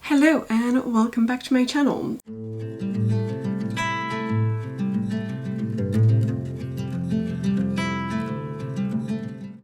Hello and welcome back to my channel.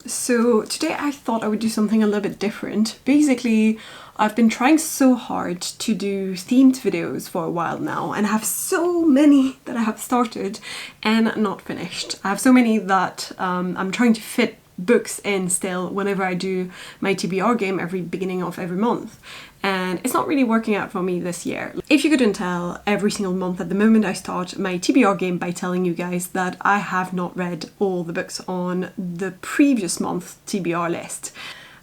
So today I thought I would do something a little bit different. Basically, I've been trying so hard to do themed videos for a while now and I have so many that I have started and not finished. I have so many that I'm trying to fit books in still whenever I do my TBR game every beginning of every month, and it's not really working out for me this year. If you couldn't tell, every single month at the moment I start my TBR game by telling you guys that I have not read all the books on the previous month TBR list.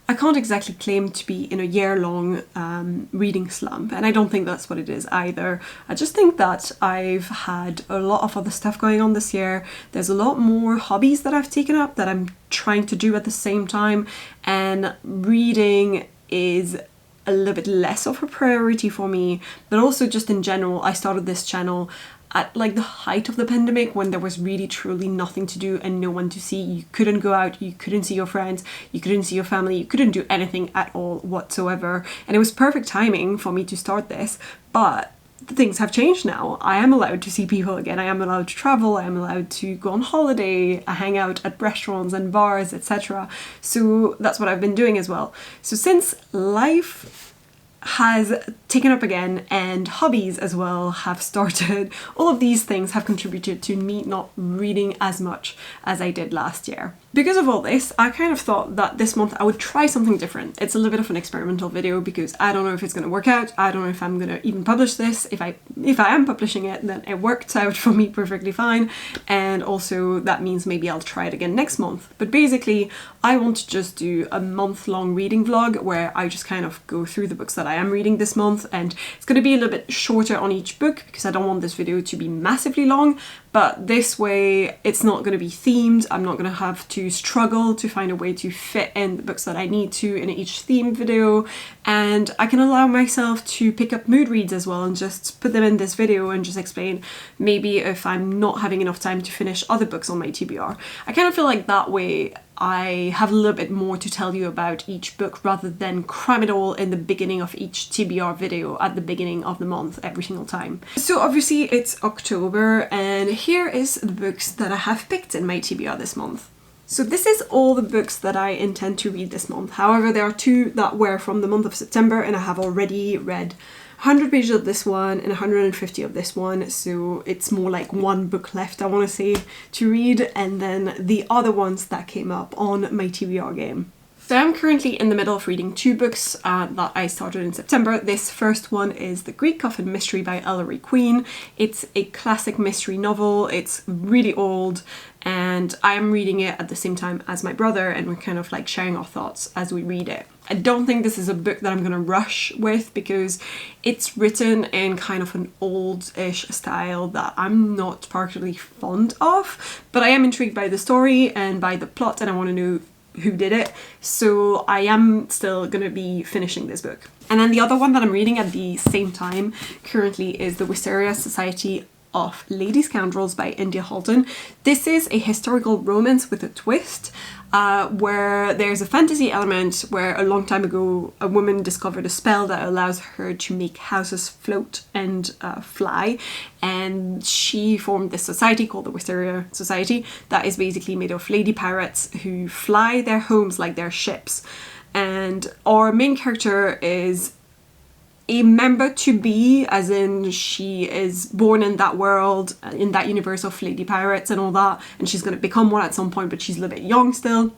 I can't exactly claim to be in a year-long reading slump, and I don't think that's what it is either. I just think that I've had a lot of other stuff going on this year. There's a lot more hobbies that I've taken up that I'm trying to do at the same time, and reading is a little bit less of a priority for me. But also just in general, I started this channel at like the height of the pandemic when there was really truly nothing to do and no one to see. You couldn't go out, you couldn't see your friends, you couldn't see your family, you couldn't do anything at all whatsoever. And it was perfect timing for me to start this, but things have changed now. I am allowed to see people again, I am allowed to travel, I am allowed to go on holiday, hang out at restaurants and bars, etc. So that's what I've been doing as well. So since life has taken up again and hobbies as well have started, all of these things have contributed to me not reading as much as I did last year. Because of all this, I kind of thought that this month I would try something different. It's a little bit of an experimental video because I don't know if it's going to work out. I don't know if I'm going to even publish this. If I am publishing it, then it worked out for me perfectly fine. And also that means maybe I'll try it again next month. But basically, I want to just do a month-long reading vlog where I just kind of go through the books that I am reading this month, and it's going to be a little bit shorter on each book because I don't want this video to be massively long, but this way it's not going to be themed. I'm not going to have to struggle to find a way to fit in the books that I need to in each theme video, and I can allow myself to pick up mood reads as well and just put them in this video and just explain maybe if I'm not having enough time to finish other books on my TBR. I kind of feel like that way I have a little bit more to tell you about each book rather than cram it all in the beginning of each TBR video at the beginning of the month every single time. So obviously it's October and here is the books that I have picked in my TBR this month. So this is all the books that I intend to read this month. However, there are two that were from the month of September and I have already read 100 pages of this one and 150 of this one, so it's more like one book left I want to say to read, and then the other ones that came up on my TBR game. So I'm currently in the middle of reading two books that I started in September. This first one is The Greek Coffin Mystery by Ellery Queen. It's a classic mystery novel. It's really old and I am reading it at the same time as my brother, and we're kind of like sharing our thoughts as we read it. I don't think this is a book that I'm gonna rush with because it's written in kind of an old-ish style that I'm not particularly fond of, but I am intrigued by the story and by the plot and I want to know who did it, so I am still gonna be finishing this book. And then the other one that I'm reading at the same time currently is The Wisteria Society of Lady Scoundrels by India Halton. This is a historical romance with a twist where there's a fantasy element where a long time ago a woman discovered a spell that allows her to make houses float and fly, and she formed this society called the Wisteria Society that is basically made of lady pirates who fly their homes like they're ships. And our main character is a member to be, as in she is born in that world, in that universe of lady pirates and all that, and she's going to become one at some point, but she's a little bit young still.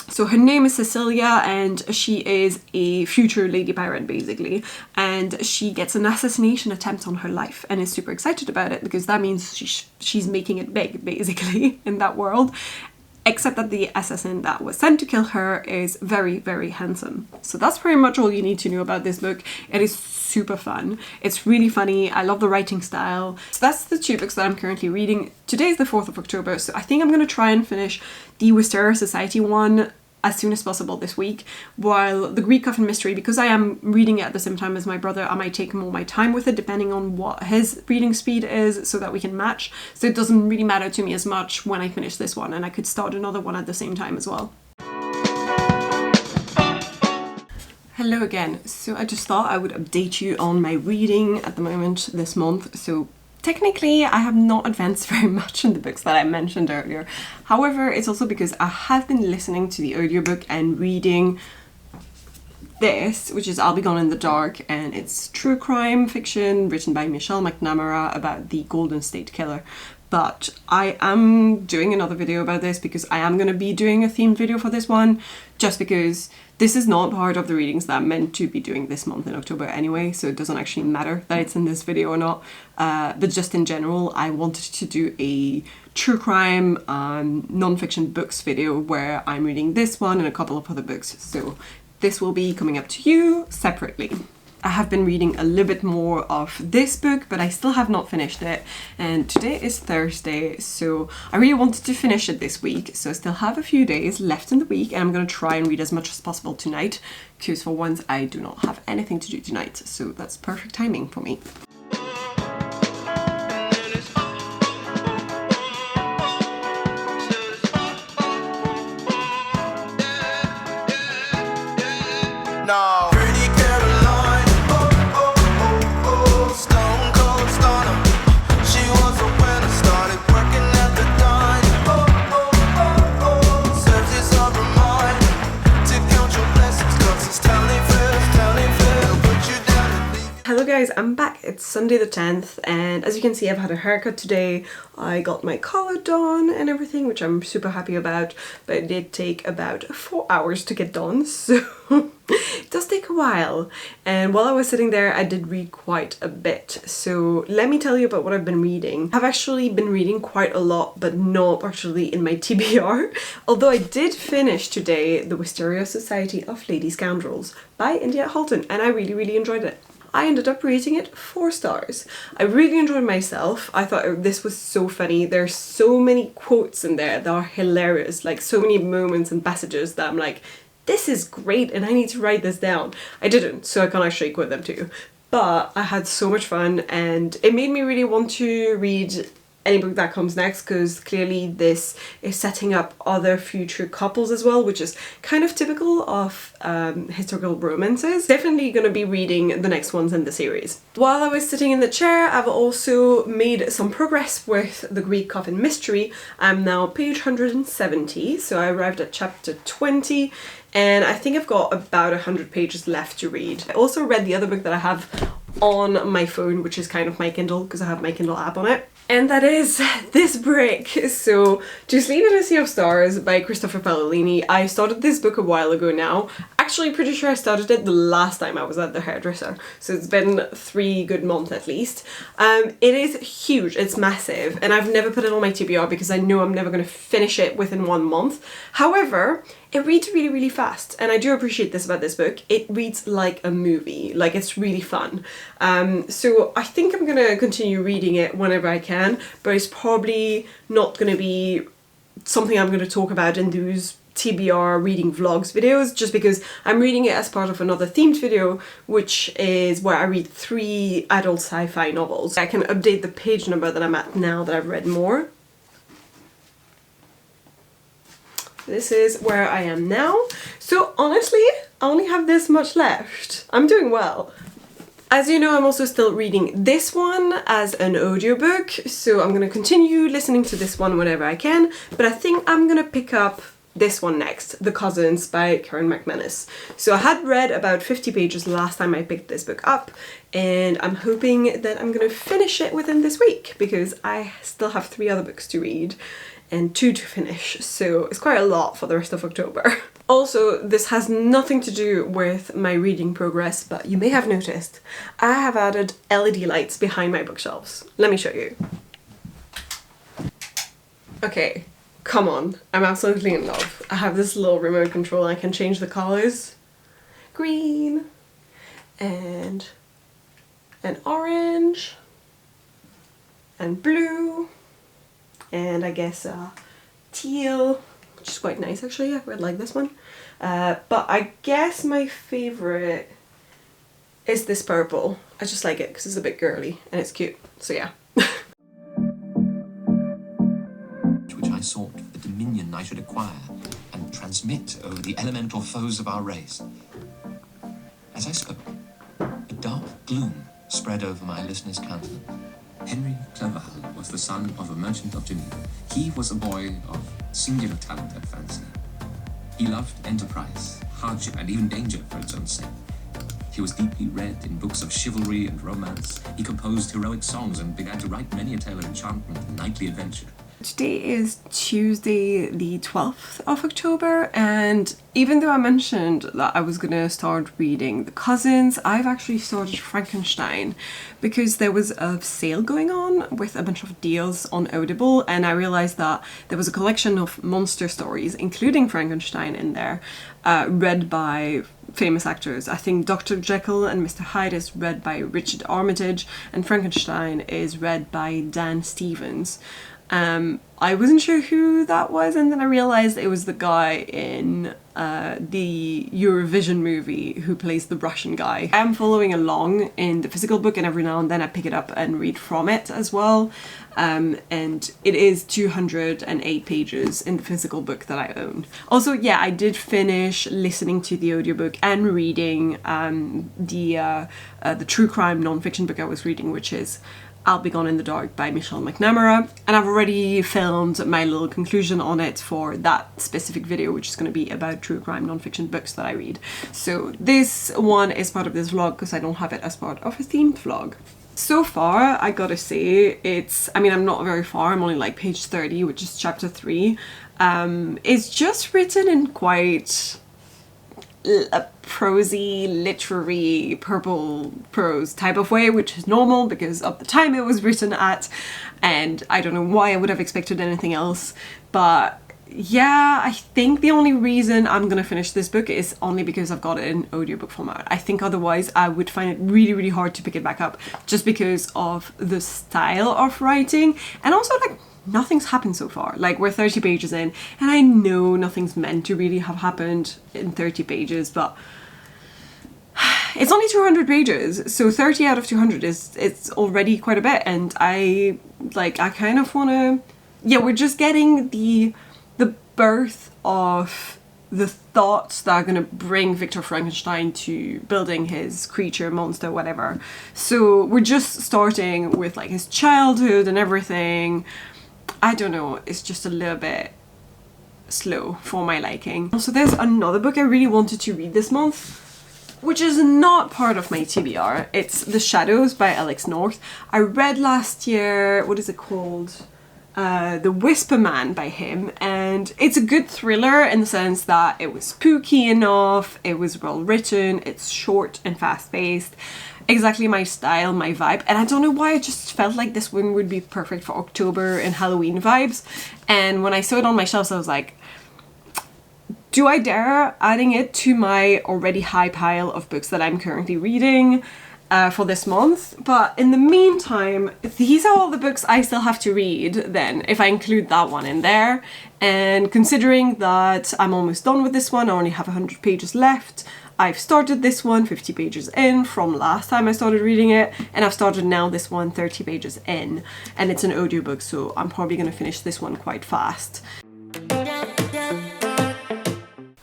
So her name is Cecilia and she is a future lady pirate basically, and she gets an assassination attempt on her life and is super excited about it because that means she's making it big basically in that world. Except that the assassin that was sent to kill her is very, very handsome. So that's pretty much all you need to know about this book. It is super fun. It's really funny. I love the writing style. So that's the two books that I'm currently reading. Today is the 4th of October, so I think I'm going to try and finish the Wisteria Society one as soon as possible this week, while The Greek Coffin Mystery, because I am reading it at the same time as my brother, I might take more my time with it depending on what his reading speed is so that we can match. So it doesn't really matter to me as much when I finish this one, and I could start another one at the same time as well. Hello again. So I just thought I would update you on my reading at the moment this month. So technically I have not advanced very much in the books that I mentioned earlier. However, it's also because I have been listening to the audiobook and reading this, which is I'll Be Gone in the Dark, and it's true crime fiction written by Michelle McNamara about the Golden State Killer. But I am doing another video about this because I am going to be doing a themed video for this one, just because this is not part of the readings that I'm meant to be doing this month in October anyway, so it doesn't actually matter that it's in this video or not. But just in general, I wanted to do a true crime non-fiction books video where I'm reading this one and a couple of other books, so this will be coming up to you separately. I have been reading a little bit more of this book, but I still have not finished it, and today is Thursday, so I really wanted to finish it this week, so I still have a few days left in the week, and I'm going to try and read as much as possible tonight, because for once I do not have anything to do tonight, so that's perfect timing for me. No. Hello guys, I'm back. It's Sunday the 10th, and as you can see I've had a haircut today. I got my collar done and everything, which I'm super happy about, but it did take about 4 hours to get done, so it does take a while. And while I was sitting there I did read quite a bit, so let me tell you about what I've been reading. I've actually been reading quite a lot, but not actually in my TBR, although I did finish today The Wisteria Society of Lady Scoundrels by India Halton, and I really enjoyed it. I ended up rating it 4 stars. I really enjoyed myself. I thought this was so funny. There's so many quotes in there that are hilarious, like so many moments and passages that I'm like, this is great and I need to write this down. I didn't, so I can't actually quote them to you. But I had so much fun, and it made me really want to read any book that comes next, because clearly this is setting up other future couples as well, which is kind of typical of historical romances. Definitely gonna be reading the next ones in the series. While I was sitting in the chair, I've also made some progress with the Greek Coffin Mystery. I'm now page 170, so I arrived at chapter 20, and I think I've got about 100 pages left to read. I also read the other book that I have on my phone, which is kind of my Kindle, because I have my Kindle app on it. And that is this brick. So, To Sleep in a Sea of Stars by Christopher Paolini. I started this book a while ago now. Actually, pretty sure I started it the last time I was at the hairdresser. So it's been 3 good months at least. It is huge, it's massive, and I've never put it on my TBR because I know I'm never going to finish it within 1 month. However, it reads really fast, and I do appreciate this about this book. It reads like a movie, like it's really fun. So I think I'm gonna continue reading it whenever I can, but it's probably not gonna be something I'm gonna talk about in those TBR reading vlogs videos, just because I'm reading it as part of another themed video, which is where I read 3 adult sci-fi novels. I can update the page number that I'm at now that I've read more. This is where I am now. So honestly, I only have this much left. I'm doing well. As you know, I'm also still reading this one as an audiobook, so I'm gonna continue listening to this one whenever I can, but I think I'm gonna pick up this one next, The Cousins by Karen McManus. So I had read about 50 pages last time I picked this book up, and I'm hoping that I'm gonna finish it within this week, because I still have 3 other books to read and 2 to finish, so it's quite a lot for the rest of October. Also, this has nothing to do with my reading progress, but you may have noticed I have added LED lights behind my bookshelves. Let me show you. Okay, come on, I'm absolutely in love. I have this little remote control and I can change the colors. Green and orange and blue, and I guess teal, which is quite nice actually. I quite like this one. But I guess my favourite is this purple. I just like it because it's a bit girly and it's cute, so yeah. Which I sought the dominion I should acquire and transmit over the elemental foes of our race. As I spoke, a dark gloom spread over my listener's countenance. Henry Cleverhall was the son of a merchant of Geneva. He was a boy of singular talent and fancy. He loved enterprise, hardship, and even danger for its own sake. He was deeply read in books of chivalry and romance. He composed heroic songs and began to write many a tale of enchantment and knightly adventure. Today is Tuesday the 12th of October, and even though I mentioned that I was gonna start reading The Cousins, I've actually started Frankenstein because there was a sale going on with a bunch of deals on Audible, and I realized that there was a collection of monster stories, including Frankenstein in there, read by famous actors. I think Dr. Jekyll and Mr. Hyde is read by Richard Armitage, and Frankenstein is read by Dan Stevens. I wasn't sure who that was, and then I realized it was the guy in the Eurovision movie who plays the Russian guy. I'm following along in the physical book, and every now and then I pick it up and read from it as well. And it is 208 pages in the physical book that I own. Also, yeah, I did finish listening to the audiobook and reading the true crime non-fiction book I was reading, which is I'll Be Gone in the Dark by Michelle McNamara, and I've already filmed my little conclusion on it for that specific video, which is going to be about true crime non-fiction books that I read. So this one is part of this vlog because I don't have it as part of a themed vlog. So far, I gotta say, I'm not very far, I'm only like page 30, which is chapter 3. It's just written in quite a prosy, literary, purple prose type of way, which is normal because of the time it was written at, and I don't know why I would have expected anything else. But yeah, I think the only reason I'm gonna finish this book is only because I've got it in audiobook format. I think otherwise I would find it really, really hard to pick it back up just because of the style of writing, and also like nothing's happened so far. Like, we're 30 pages in, and I know nothing's meant to really have happened in 30 pages, but it's only 200 pages, so 30 out of 200 it's already quite a bit, and I kind of wanna, yeah, we're just getting the birth of the thoughts that are gonna bring Victor Frankenstein to building his creature, monster, whatever. So we're just starting with like his childhood and everything. I don't know, it's just a little bit slow for my liking. Also, there's another book I really wanted to read this month, which is not part of my TBR. It's The Shadows by Alex North. I read last year, what is it called? The Whisper Man by him, and it's a good thriller in the sense that it was spooky enough, it was well written, it's short and fast-paced, exactly my style, my vibe, and I don't know why I just felt like this one would be perfect for October and Halloween vibes. And when I saw it on my shelves, I was like, do I dare adding it to my already high pile of books that I'm currently reading for this month? But in the meantime, these are all the books I still have to read then, if I include that one in there. And considering that I'm almost done with this one, I only have 100 pages left. I've started this one 50 pages in from last time I started reading it, and I've started now this one 30 pages in, and it's an audiobook, so I'm probably gonna finish this one quite fast.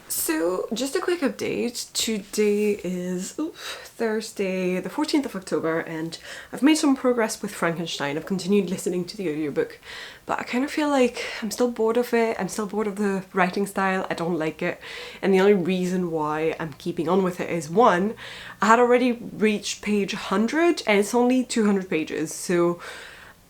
So, just a quick update. Today is Thursday, the 14th of October, and I've made some progress with Frankenstein. I've continued listening to the audiobook, but I kind of feel like I'm still bored of it. I'm still bored of the writing style. I don't like it. And the only reason why I'm keeping on with it is, one, I had already reached page 100 and it's only 200 pages, so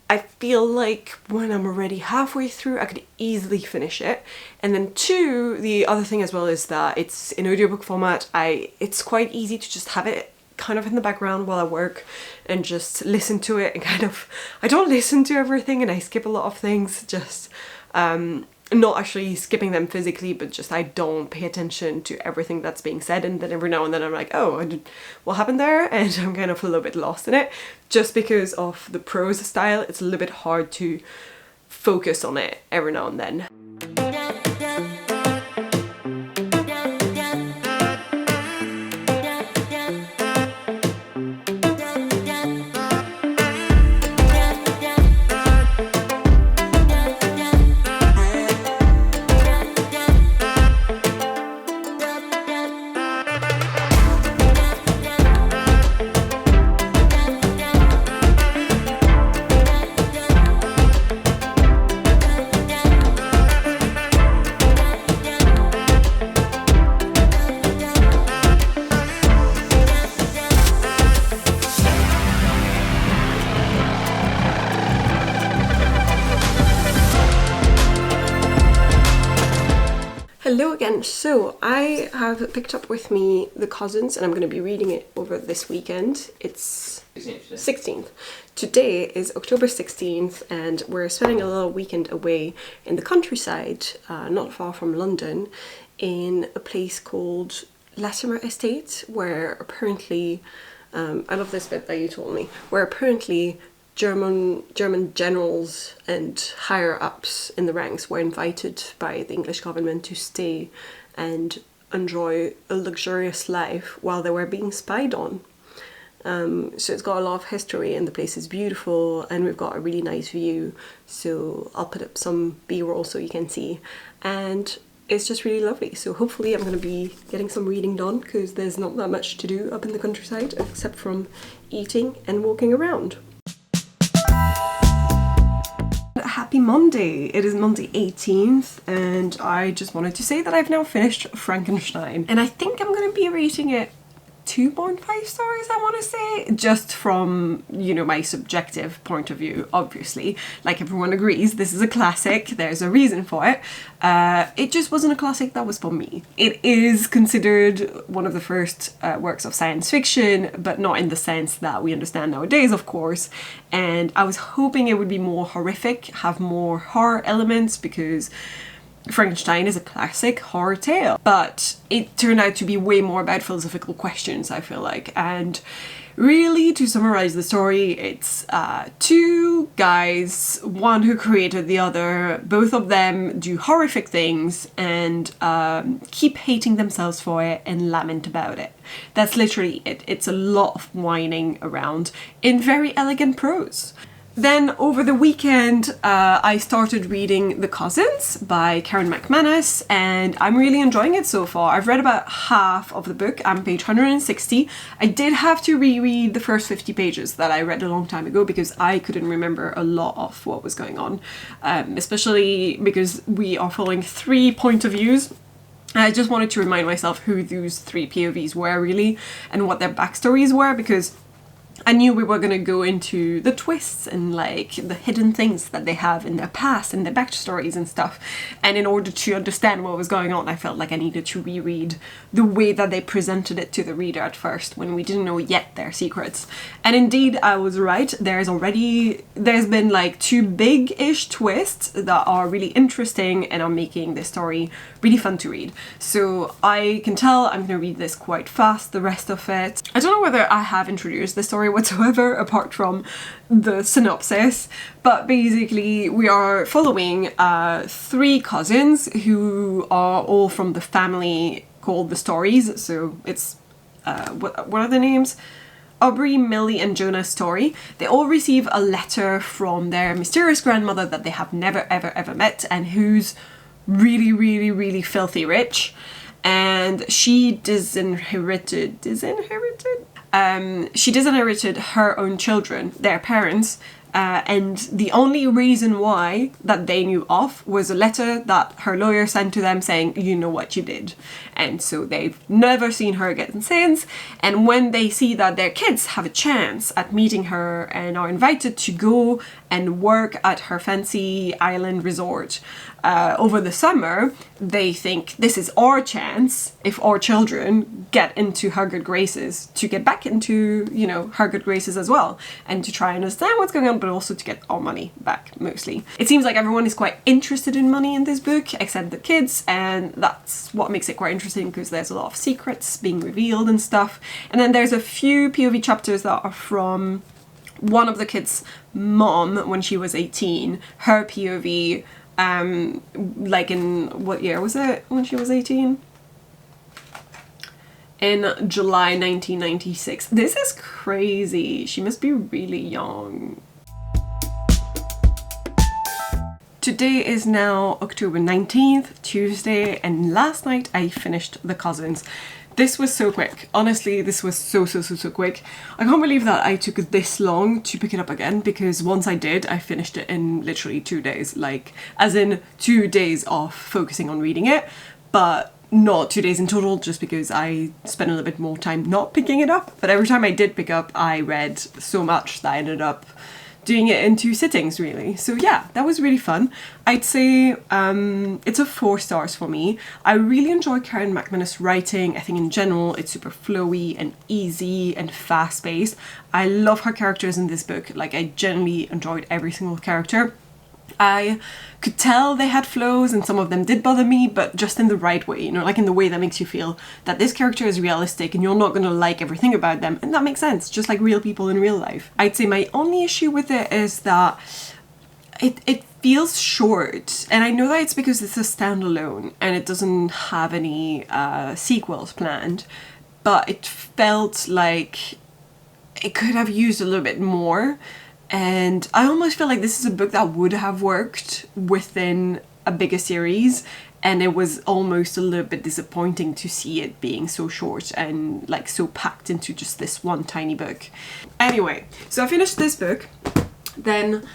I feel like when I'm already halfway through, I could easily finish it. And then two, the other thing as well is that it's in audiobook format. It's quite easy to just have it kind of in the background while I work and just listen to it, and kind of, I don't listen to everything and I skip a lot of things, just not actually skipping them physically, but just I don't pay attention to everything that's being said, and then every now and then I'm like, oh, what happened there? And I'm kind of a little bit lost in it. Just because of the prose style, it's a little bit hard to focus on it every now and then. Hello again. So I have picked up with me The Cousins and I'm going to be reading it over this weekend. It's 16th. Today is October 16th and we're spending a little weekend away in the countryside, not far from London, in a place called Latimer Estate, where apparently, I love this bit that you told me, where apparently German generals and higher ups in the ranks were invited by the English government to stay and enjoy a luxurious life while they were being spied on. So it's got a lot of history and the place is beautiful and we've got a really nice view, so I'll put up some b-roll so you can see, and it's just really lovely. So hopefully I'm going to be getting some reading done because there's not that much to do up in the countryside except from eating and walking around. Happy Monday! It is Monday 18th and I just wanted to say that I've now finished Frankenstein and I think I'm going to be rating it 2.5 stars, I want to say, just from, you know, my subjective point of view. Obviously, like everyone agrees, this is a classic, there's a reason for it. It just wasn't a classic that was for me. It is considered one of the first works of science fiction, but not in the sense that we understand nowadays, of course, and I was hoping it would be more horrific, have more horror elements, because Frankenstein is a classic horror tale, but it turned out to be way more about philosophical questions, I feel like. And really, to summarize the story, it's two guys, one who created the other, both of them do horrific things and keep hating themselves for it and lament about it. That's literally it. It's a lot of whining around in very elegant prose. Then over the weekend I started reading The Cousins by Karen McManus and I'm really enjoying it so far. I've read about half of the book. I'm page 160. I did have to reread the first 50 pages that I read a long time ago because I couldn't remember a lot of what was going on, especially because we are following 3 point of views. I just wanted to remind myself who those 3 POVs were really and what their backstories were, because I knew we were going to go into the twists and like the hidden things that they have in their past and their backstories and stuff, and in order to understand what was going on I felt like I needed to reread the way that they presented it to the reader at first when we didn't know yet their secrets. And indeed I was right, there's been like 2 big-ish twists that are really interesting and are making this story really fun to read. So I can tell I'm going to read this quite fast, the rest of it. I don't know whether I have introduced the story whatsoever apart from the synopsis, but basically we are following 3 cousins who are all from the family called the Stories. So it's what are the names? Aubrey, Millie and Jonah Story. They all receive a letter from their mysterious grandmother that they have never ever met and who's really filthy rich, and she disinherited her own children, their parents, and the only reason why that they knew of was a letter that her lawyer sent to them saying, you know what you did. And so they've never seen her again since, and when they see that their kids have a chance at meeting her and are invited to go and work at her fancy island resort over the summer, they think this is our chance, if our children get into her good graces, to get back into, you know, her good graces as well, and to try and understand what's going on, but also to get our money back, mostly. It seems like everyone is quite interested in money in this book, except the kids, and that's what makes it quite interesting, because there's a lot of secrets being revealed and stuff. And then there's a few POV chapters that are from one of the kids' mom when she was 18, her POV, like in, what year was it when she was 18? In July 1996. This is crazy. She must be really young. Today is now October 19th, Tuesday, and last night I finished The Cousins. This was so quick. Honestly, this was so quick. I can't believe that I took this long to pick it up again, because once I did, I finished it in literally 2 days. Like, as in 2 days of focusing on reading it, but not 2 days in total, just because I spent a little bit more time not picking it up. But every time I did pick up, I read so much that I ended up doing it in 2 sittings really. So yeah, that was really fun. I'd say it's a 4 stars for me. I really enjoy Karen McManus' writing. I think in general it's super flowy and easy and fast-paced. I love her characters in this book. Like, I genuinely enjoyed every single character. I could tell they had flaws and some of them did bother me, but just in the right way, you know, like in the way that makes you feel that this character is realistic and you're not going to like everything about them, and that makes sense, just like real people in real life. I'd say my only issue with it is that it feels short, and I know that it's because it's a standalone and it doesn't have any sequels planned, but it felt like it could have used a little bit more. And I almost feel like this is a book that would have worked within a bigger series, and it was almost a little bit disappointing to see it being so short and like so packed into just this one tiny book. Anyway, so I finished this book, then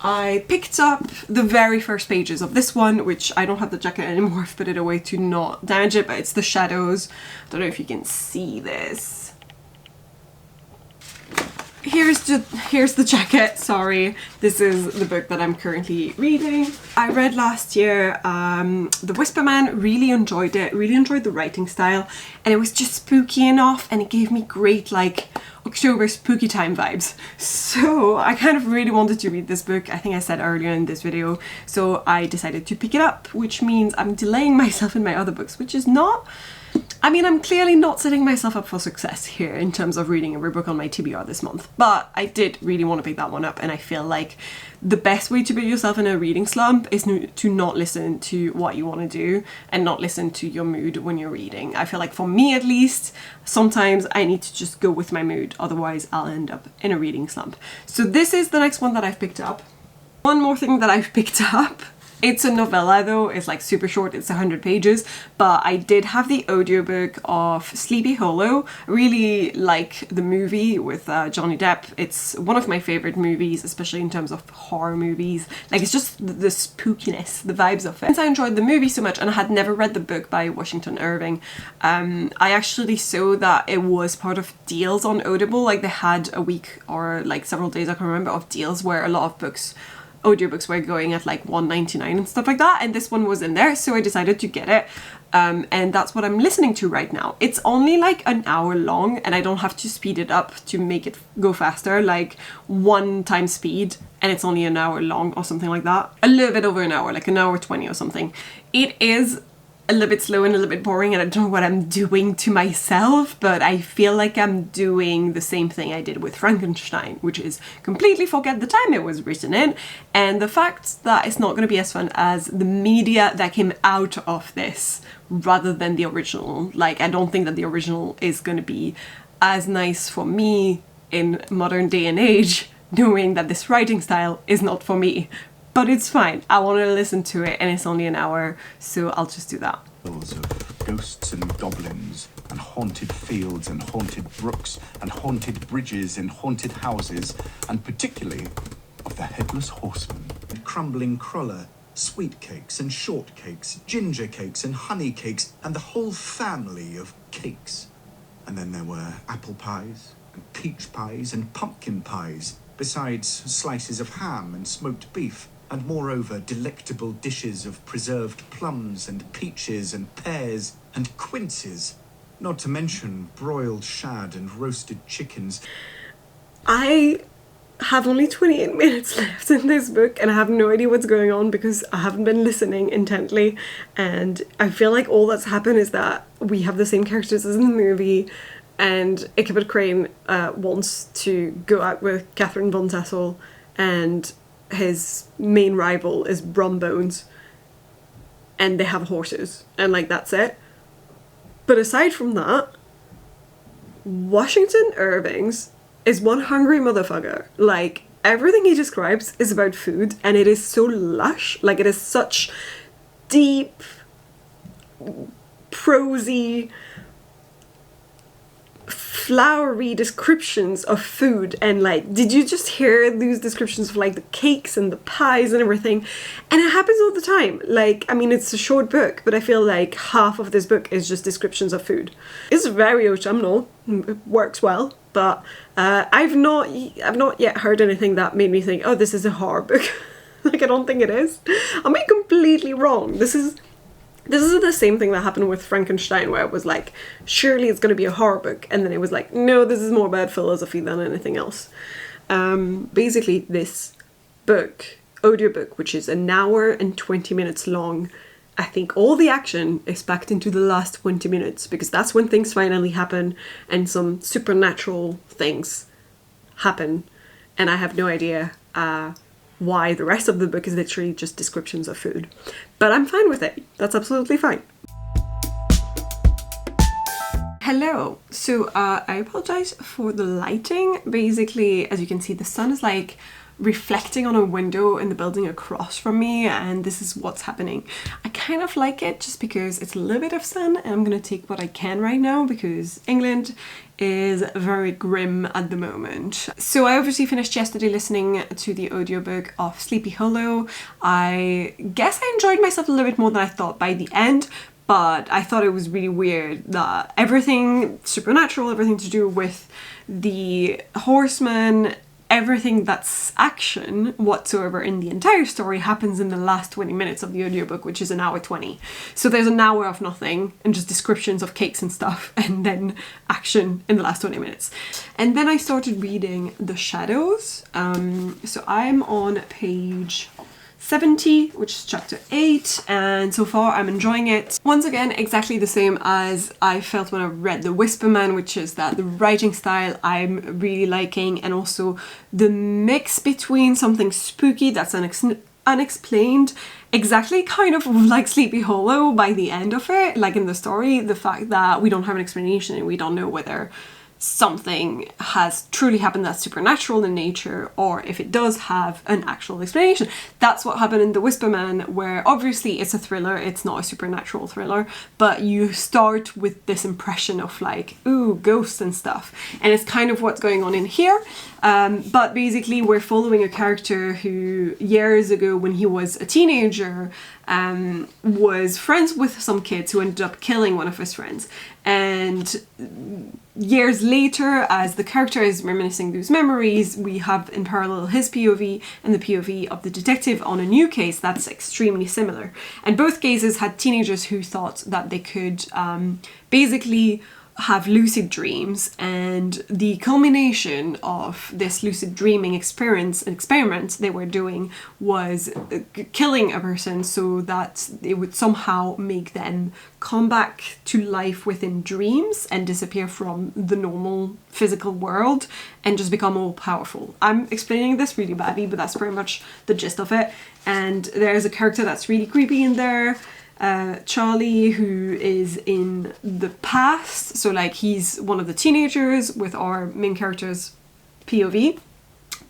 I picked up the very first pages of this one, which I don't have the jacket anymore, I've put it away to not damage it, but it's The Shadows. I don't know if you can see this. Here's the jacket, sorry. This is the book that I'm currently reading. I read last year The Whisper Man, really enjoyed it, really enjoyed the writing style, and it was just spooky enough and it gave me great like October spooky time vibes. So I kind of really wanted to read this book, I think I said earlier in this video, so I decided to pick it up, which means I'm delaying myself in my other books, which is not... I mean, I'm clearly not setting myself up for success here in terms of reading every book on my TBR this month, but I did really want to pick that one up, and I feel like the best way to put yourself in a reading slump is to not listen to what you want to do and not listen to your mood when you're reading. I feel like for me at least, sometimes I need to just go with my mood, otherwise I'll end up in a reading slump. So this is the next one that I've picked up. One more thing that I've picked up. It's a novella though, it's like super short, it's 100 pages, but I did have the audiobook of Sleepy Hollow. I really like the movie with Johnny Depp. It's one of my favorite movies, especially in terms of horror movies. Like, it's just the spookiness, the vibes of it. Since I enjoyed the movie so much and I had never read the book by Washington Irving, I actually saw that it was part of deals on Audible. Like, they had a week or like several days, I can remember, of deals where a lot of audiobooks were going at like $1.99 and stuff like that, and this one was in there, so I decided to get it, and that's what I'm listening to right now. It's only like an hour long and I don't have to speed it up to make it go faster, like 1 times speed, and it's only an hour long or something like that. A little bit over an hour, like an hour 20 or something. It is a little bit slow and a little bit boring, and I don't know what I'm doing to myself, but I feel like I'm doing the same thing I did with Frankenstein, which is completely forget the time it was written in, and the fact that it's not going to be as fun as the media that came out of this rather than the original. Like, I don't think that the original is going to be as nice for me in modern day and age, knowing that this writing style is not for me. But it's fine, I want to listen to it and it's only an hour, so I'll just do that. Of ghosts and goblins, and haunted fields and haunted brooks, and haunted bridges and haunted houses, and particularly of the Headless Horseman. And crumbling cruller, sweet cakes and shortcakes, ginger cakes and honey cakes, and the whole family of cakes. And then there were apple pies, and peach pies, and pumpkin pies, besides slices of ham and smoked beef, and moreover delectable dishes of preserved plums and peaches and pears and quinces, not to mention broiled shad and roasted chickens. I have only 28 minutes left in this book and I have no idea what's going on because I haven't been listening intently, and I feel like all that's happened is that we have the same characters as in the movie, and Ichabod Crane wants to go out with Catherine von Tassel, and his main rival is Brumbones, and they have horses, and like that's it. But aside from that, Washington Irving's is one hungry motherfucker. Like, everything he describes is about food, and it is so lush. Like, it is such deep, prosy, flowery descriptions of food. And like, did you just hear these descriptions of like the cakes and the pies and everything? And it happens all the time. Like, I mean, it's a short book, but I feel like half of this book is just descriptions of food. It's very autumnal, it works well. but I've not yet heard anything that made me think, oh, this is a horror book. Like, I don't think it is. I may be completely wrong. This is the same thing that happened with Frankenstein, where it was like, surely it's going to be a horror book, and then it was like, no, this is more about philosophy than anything else. Basically, this audiobook, which is an hour and 20 minutes long, I think all the action is packed into the last 20 minutes, because that's when things finally happen and some supernatural things happen, and I have no idea why the rest of the book is literally just descriptions of food. But I'm fine with it. That's absolutely fine. Hello. So I apologize for the lighting. Basically, as you can see, the sun is like reflecting on a window in the building across from me, and this is what's happening. I kind of like it just because it's a little bit of sun, and I'm gonna take what I can right now because England is very grim at the moment. So I obviously finished yesterday listening to the audiobook of Sleepy Hollow. I guess I enjoyed myself a little bit more than I thought by the end, but I thought it was really weird that everything supernatural, everything to do with the horseman, everything that's action whatsoever in the entire story happens in the last 20 minutes of the audiobook, which is an hour 20. So there's an hour of nothing and just descriptions of cakes and stuff, and then action in the last 20 minutes. And then I started reading The Shadows. So I'm on page 70, which is chapter 8, and so far I'm enjoying it. Once again, exactly the same as I felt when I read The Whisperman, which is that the writing style I'm really liking, and also the mix between something spooky that's unexplained, exactly kind of like Sleepy Hollow by the end of it, like in the story, the fact that we don't have an explanation and we don't know whether something has truly happened that's supernatural in nature, or if it does have an actual explanation. That's what happened in The Whisperman, where obviously it's a thriller, it's not a supernatural thriller, but you start with this impression of like, ooh, ghosts and stuff. And it's kind of what's going on in here. But basically we're following a character who years ago, when he was a teenager, was friends with some kids who ended up killing one of his friends. And years later, as the character is reminiscing those memories, we have in parallel his POV and the POV of the detective on a new case that's extremely similar. And both cases had teenagers who thought that they could basically have lucid dreams, and the culmination of this lucid dreaming experiment they were doing was killing a person so that it would somehow make them come back to life within dreams and disappear from the normal physical world and just become all powerful. I'm explaining this really badly, but that's pretty much the gist of it. And there's a character that's really creepy in there, Charlie, who is in the past, so like he's one of the teenagers with our main character's POV,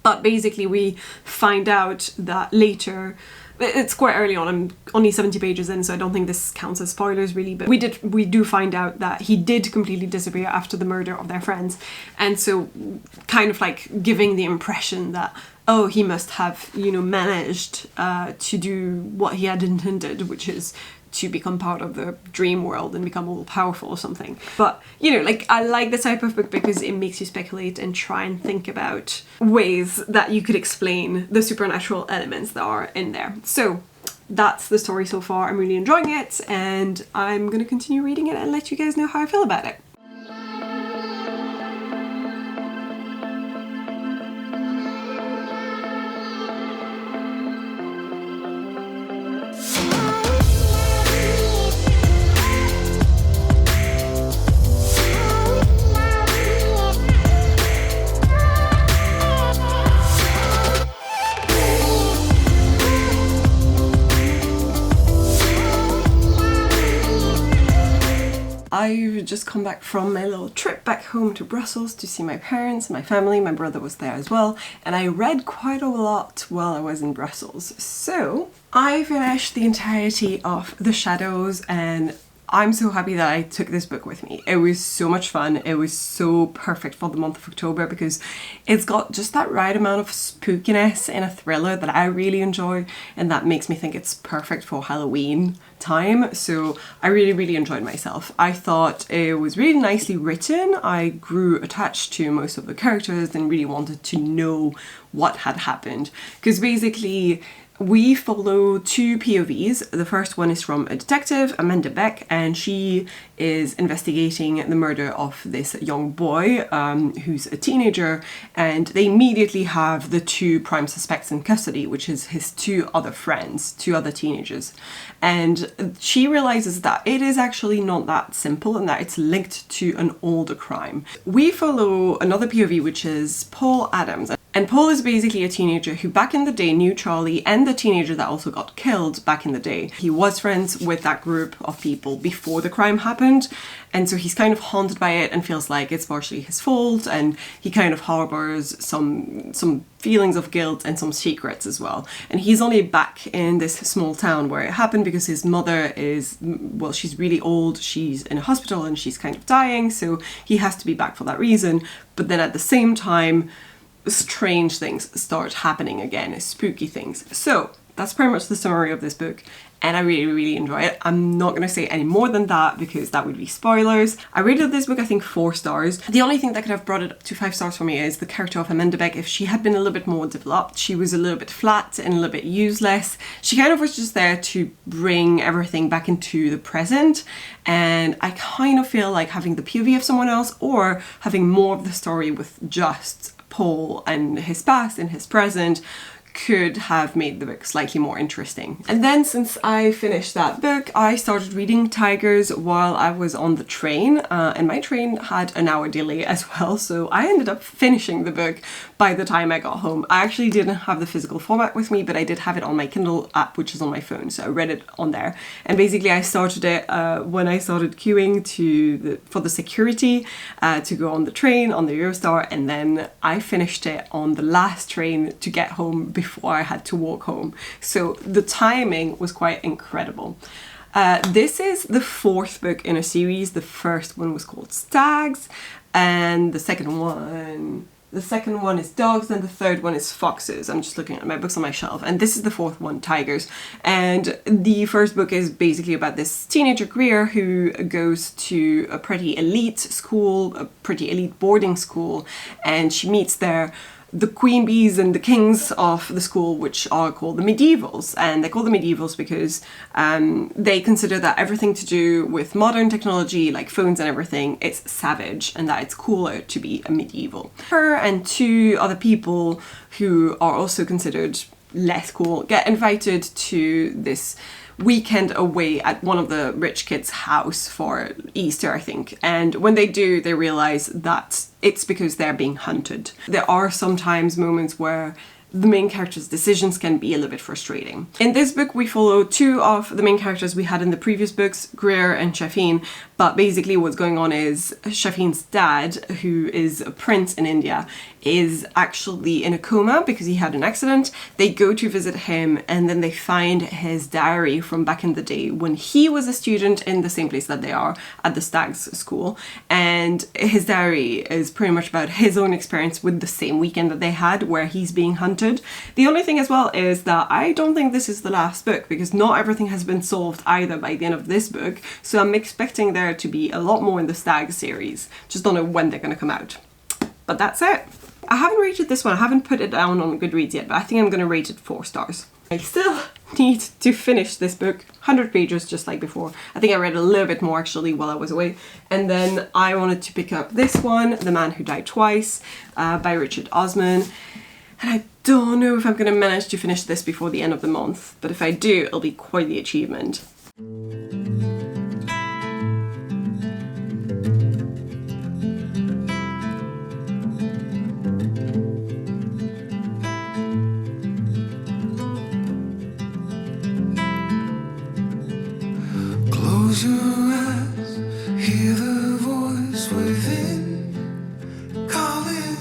but basically we find out that later, it's quite early on, I'm only 70 pages in, so I don't think this counts as spoilers really, but we do find out that he did completely disappear after the murder of their friends, and so kind of like giving the impression that, oh, he must have, you know, managed to do what he had intended, which is to become part of the dream world and become all powerful or something. But, you know, like, I like this type of book because it makes you speculate and try and think about ways that you could explain the supernatural elements that are in there. So that's the story so far. I'm really enjoying it, and I'm going to continue reading it and let you guys know how I feel about it. I've just come back from my little trip back home to Brussels to see my parents, my family. My brother was there as well, and I read quite a lot while I was in Brussels. So I finished the entirety of The Shadows, and I'm so happy that I took this book with me. It was so much fun. It was so perfect for the month of October because it's got just that right amount of spookiness in a thriller that I really enjoy, and that makes me think it's perfect for Halloween time. So I really enjoyed myself. I thought it was really nicely written. I grew attached to most of the characters and really wanted to know what had happened, because basically we follow two POVs. The first one is from a detective, Amanda Beck, and she is investigating the murder of this young boy who's a teenager, and they immediately have the two prime suspects in custody, which is his two other friends, two other teenagers. And she realizes that it is actually not that simple and that it's linked to an older crime. We follow another POV, which is Paul Adams. And Paul is basically a teenager who back in the day knew Charlie and the teenager that also got killed back in the day. He was friends with that group of people before the crime happened, and so he's kind of haunted by it and feels like it's partially his fault, and he kind of harbors some feelings of guilt and some secrets as well. And he's only back in this small town where it happened because his mother is, well, she's really old, she's in a hospital and she's kind of dying, so he has to be back for that reason. But then at the same time, strange things start happening again, spooky things. So that's pretty much the summary of this book, and I really enjoy it. I'm not going to say any more than that because that would be spoilers. I rated this book, I think, 4 stars. The only thing that could have brought it up to 5 stars for me is the character of Amanda Beck. If she had been a little bit more developed, she was a little bit flat and a little bit useless. She kind of was just there to bring everything back into the present, and I kind of feel like having the POV of someone else or having more of the story with just Paul and his past and his present could have made the book slightly more interesting. And then since I finished that book, I started reading Tigers while I was on the train, and my train had an hour delay as well, so I ended up finishing the book by the time I got home. I actually didn't have the physical format with me, but I did have it on my Kindle app, which is on my phone, so I read it on there. And basically I started it when I started queuing for the security to go on the train, on the Eurostar, and then I finished it on the last train to get home before I had to walk home. So the timing was quite incredible. This is the 4th book in a series. The first one was called Stags, and the second one is Dogs, and the third one is Foxes. I'm just looking at my books on my shelf, and this is the 4th one, Tigers. And the first book is basically about this teenager Greer who goes to a pretty elite school, a pretty elite boarding school, and she meets there the queen bees and the kings of the school, which are called the medievals. And they're called the medievals because they consider that everything to do with modern technology, like phones and everything, it's savage, and that it's cooler to be a medieval. Her and 2 other people who are also considered less cool get invited to this weekend away at one of the rich kids' house for Easter, I think. And when they do, they realize that it's because they're being hunted. There are sometimes moments where the main character's decisions can be a little bit frustrating. In this book, we follow 2 of the main characters we had in the previous books, Greer and Shafeen, but basically what's going on is Shafeen's dad, who is a prince in India, is actually in a coma because he had an accident. They go to visit him, and then they find his diary from back in the day when he was a student in the same place that they are, at the Stags school. And his diary is pretty much about his own experience with the same weekend that they had where he's being hunted. The only thing as well is that I don't think this is the last book, because not everything has been solved either by the end of this book, so I'm expecting there to be a lot more in the Stag series. Just don't know when they're going to come out. But that's it. I haven't rated this one, I haven't put it down on Goodreads yet, but I think I'm going to rate it 4 stars. I still need to finish this book, 100 pages just like before. I think I read a little bit more actually while I was away. And then I wanted to pick up this one, The Man Who Died Twice, by Richard Osman. And I don't know if I'm going to manage to finish this before the end of the month, but if I do, it'll be quite the achievement. Close your eyes, hear the voice within calling.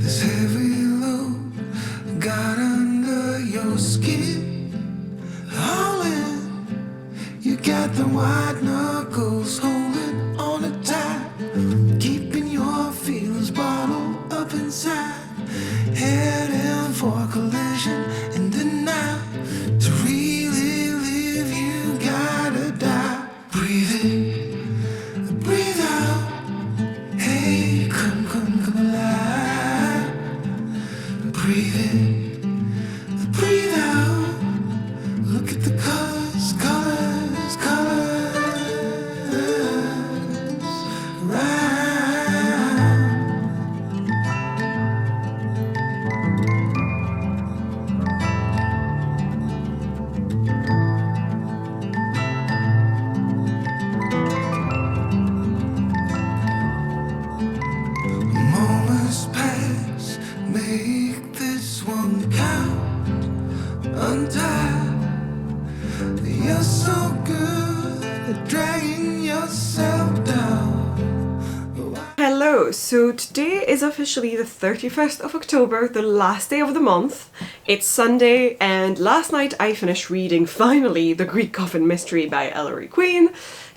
This heavy load got under your skin. All in, you got got the white knuckles holding on it tight, keeping your feelings bottled up inside, heading for a collision in the night. To really live, you gotta die. Breathe in, breathe out. Hey, come alive. Breathe in, breathe out. Look at the colors, colors, colors around. Moments pass, make this one count. Untie. You're so good at dragging yourself down. Hello, so today is officially the 31st of October, the last day of the month. It's Sunday, and last night I finished reading, finally, The Greek Coffin Mystery by Ellery Queen.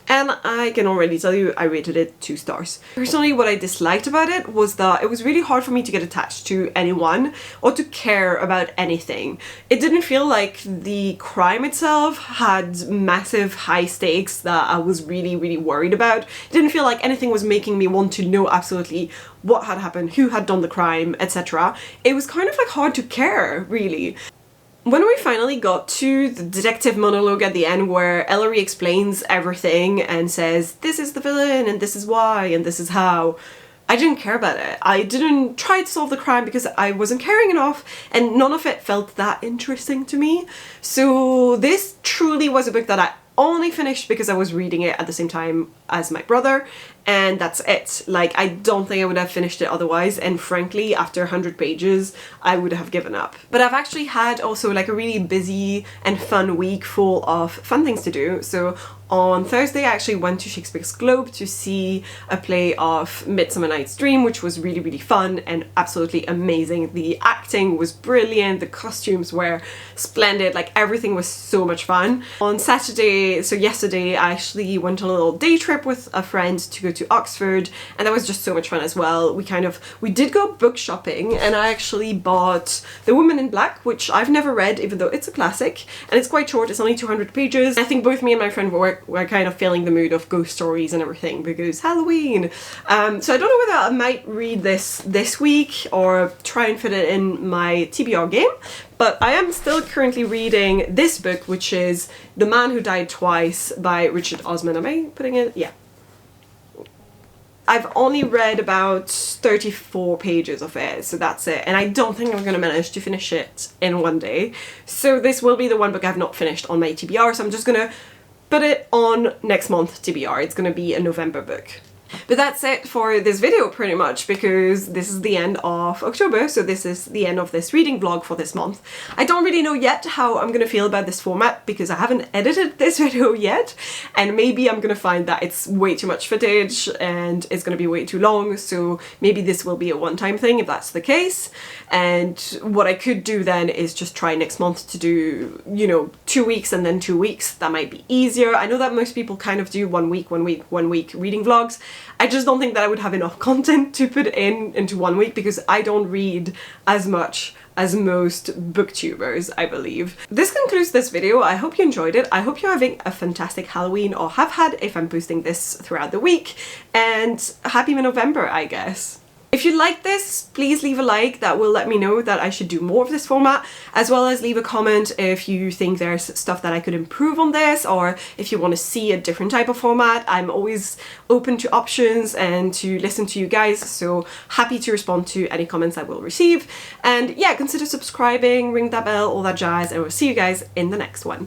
And I can already tell you I rated it 2 stars. Personally, what I disliked about it was that it was really hard for me to get attached to anyone or to care about anything. It didn't feel like the crime itself had massive high stakes that I was really worried about. It didn't feel like anything was making me want to know absolutely what had happened, who had done the crime, etc. It was kind of like hard to care, really. When we finally got to the detective monologue at the end where Ellery explains everything and says, this is the villain and this is why and this is how, I didn't care about it. I didn't try to solve the crime because I wasn't caring enough and none of it felt that interesting to me. So this truly was a book that I only finished because I was reading it at the same time as my brother, and that's it. Like, I don't think I would have finished it otherwise, and frankly after 100 pages I would have given up. But I've actually had also like a really busy and fun week full of fun things to do. So on Thursday I actually went to Shakespeare's Globe to see a play of Midsummer Night's Dream, which was really fun and absolutely amazing. The acting was brilliant, the costumes were splendid, like everything was so much fun. On Saturday, so yesterday, I actually went on a little day trip with a friend to go to Oxford, and that was just so much fun as well. We did go book shopping, and I actually bought The Woman in Black, which I've never read, even though it's a classic, and it's quite short, it's only 200 pages. I think both me and my friend were kind of feeling the mood of ghost stories and everything because Halloween. So I don't know whether I might read this week or try and fit it in my TBR game, but I am still currently reading this book, which is The Man Who Died Twice by Richard Osman. Am I putting it? Yeah. I've only read about 34 pages of it, so that's it, and I don't think I'm gonna manage to finish it in one day. So this will be the one book I've not finished on my TBR, so I'm just gonna put it on next month TBR. It's gonna be a November book. But that's it for this video pretty much, because this is the end of October, so this is the end of this reading vlog for this month. I don't really know yet how I'm gonna feel about this format because I haven't edited this video yet, and maybe I'm gonna find that it's way too much footage and it's gonna be way too long, so maybe this will be a one-time thing if that's the case. And what I could do then is just try next month to do, you know, 2 weeks and then 2 weeks. That might be easier. I know that most people kind of do 1 week reading vlogs. I just don't think that I would have enough content to put into 1 week because I don't read as much as most booktubers, I believe. This concludes this video. I hope you enjoyed it. I hope you're having a fantastic Halloween, or have had if I'm posting this throughout the week, and happy November, I guess. If you like this, please leave a like. That will let me know that I should do more of this format, as well as leave a comment if you think there's stuff that I could improve on this, or if you want to see a different type of format. I'm always open to options and to listen to you guys, so happy to respond to any comments I will receive. And yeah, consider subscribing, ring that bell, all that jazz, and we'll see you guys in the next one.